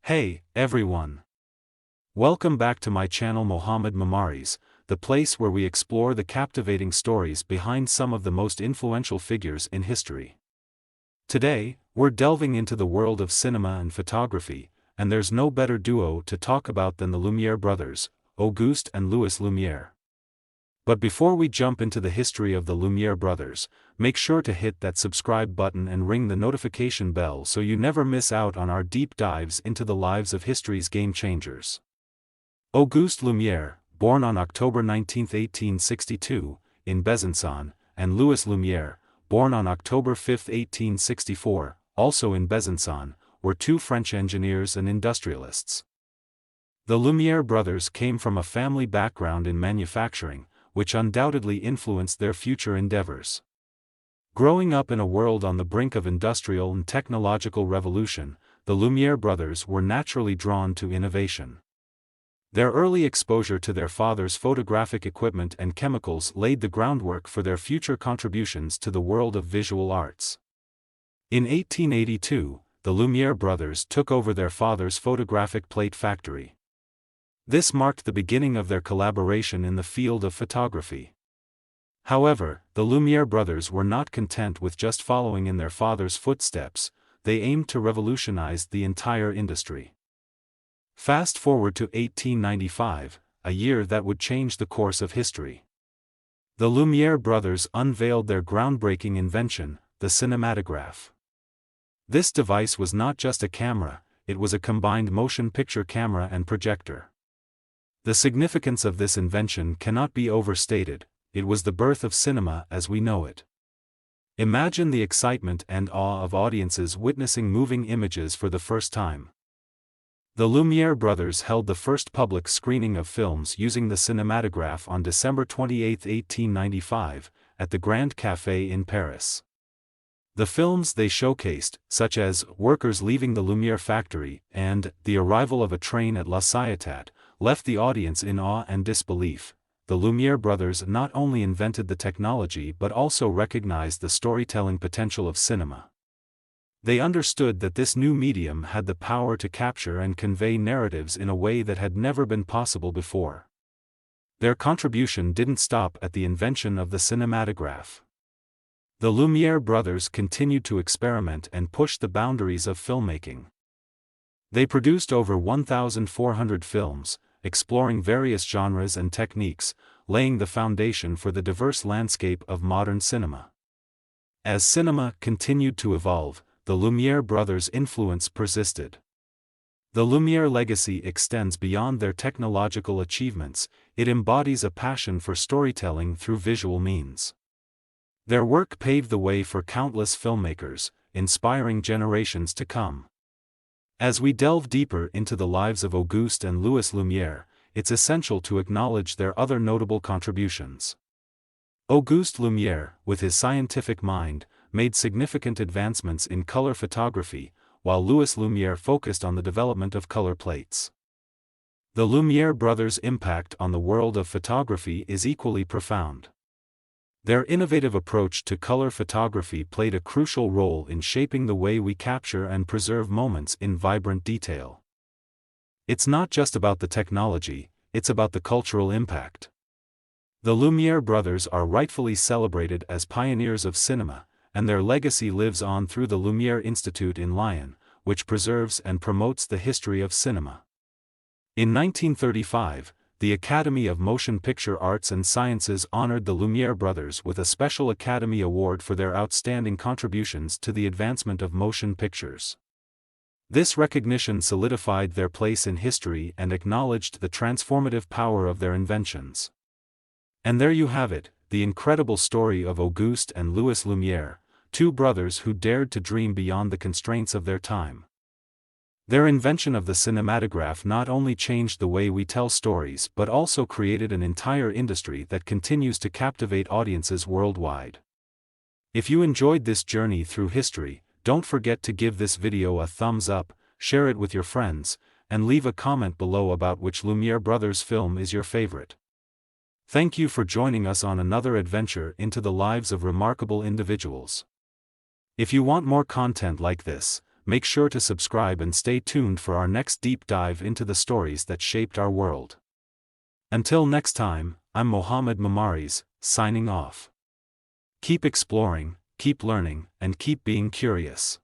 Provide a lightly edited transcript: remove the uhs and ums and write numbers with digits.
Hey, everyone! Welcome back to my channel Mohammed Mamaris, the place where we explore the captivating stories behind some of the most influential figures in history. Today, we're delving into the world of cinema and photography, and there's no better duo to talk about than the Lumière brothers, Auguste and Louis Lumière. But before we jump into the history of the Lumière brothers, make sure to hit that subscribe button and ring the notification bell so you never miss out on our deep dives into the lives of history's game-changers. Auguste Lumière, born on October 19, 1862, in Besançon, and Louis Lumière, born on October 5, 1864, also in Besançon, were two French engineers and industrialists. The Lumière brothers came from a family background in manufacturing, which undoubtedly influenced their future endeavors. Growing up in a world on the brink of industrial and technological revolution, the Lumière brothers were naturally drawn to innovation. Their early exposure to their father's photographic equipment and chemicals laid the groundwork for their future contributions to the world of visual arts. In 1882, the Lumière brothers took over their father's photographic plate factory. This marked the beginning of their collaboration in the field of photography. However, the Lumière brothers were not content with just following in their father's footsteps, they aimed to revolutionize the entire industry. Fast forward to 1895, a year that would change the course of history. The Lumière brothers unveiled their groundbreaking invention, the cinematograph. This device was not just a camera, it was a combined motion picture camera and projector. The significance of this invention cannot be overstated. It was the birth of cinema as we know it. Imagine the excitement and awe of audiences witnessing moving images for the first time. The Lumière brothers held the first public screening of films using the cinematograph on December 28, 1895, at the Grand Café in Paris. The films they showcased, such as Workers Leaving the Lumière Factory and The Arrival of a Train at La Ciotat, left the audience in awe and disbelief. The Lumière brothers not only invented the technology but also recognized the storytelling potential of cinema. They understood that this new medium had the power to capture and convey narratives in a way that had never been possible before. Their contribution didn't stop at the invention of the cinematograph. The Lumière brothers continued to experiment and push the boundaries of filmmaking. They produced over 1,400 films, exploring various genres and techniques, laying the foundation for the diverse landscape of modern cinema. As cinema continued to evolve, the Lumière brothers' influence persisted. The Lumière legacy extends beyond their technological achievements, it embodies a passion for storytelling through visual means. Their work paved the way for countless filmmakers, inspiring generations to come. As we delve deeper into the lives of Auguste and Louis Lumière, it's essential to acknowledge their other notable contributions. Auguste Lumière, with his scientific mind, made significant advancements in color photography, while Louis Lumière focused on the development of color plates. The Lumière brothers' impact on the world of photography is equally profound. Their innovative approach to color photography played a crucial role in shaping the way we capture and preserve moments in vibrant detail. It's not just about the technology, it's about the cultural impact. The Lumière brothers are rightfully celebrated as pioneers of cinema, and their legacy lives on through the Lumière Institute in Lyon, which preserves and promotes the history of cinema. In 1935, the Academy of Motion Picture Arts and Sciences honored the Lumière brothers with a special Academy Award for their outstanding contributions to the advancement of motion pictures. This recognition solidified their place in history and acknowledged the transformative power of their inventions. And there you have it, the incredible story of Auguste and Louis Lumière, two brothers who dared to dream beyond the constraints of their time. Their invention of the cinematograph not only changed the way we tell stories but also created an entire industry that continues to captivate audiences worldwide. If you enjoyed this journey through history, don't forget to give this video a thumbs up, share it with your friends, and leave a comment below about which Lumière brothers film is your favorite. Thank you for joining us on another adventure into the lives of remarkable individuals. If you want more content like this, make sure to subscribe and stay tuned for our next deep dive into the stories that shaped our world. Until next time, I'm Mohammed Mamaris, signing off. Keep exploring, keep learning, and keep being curious.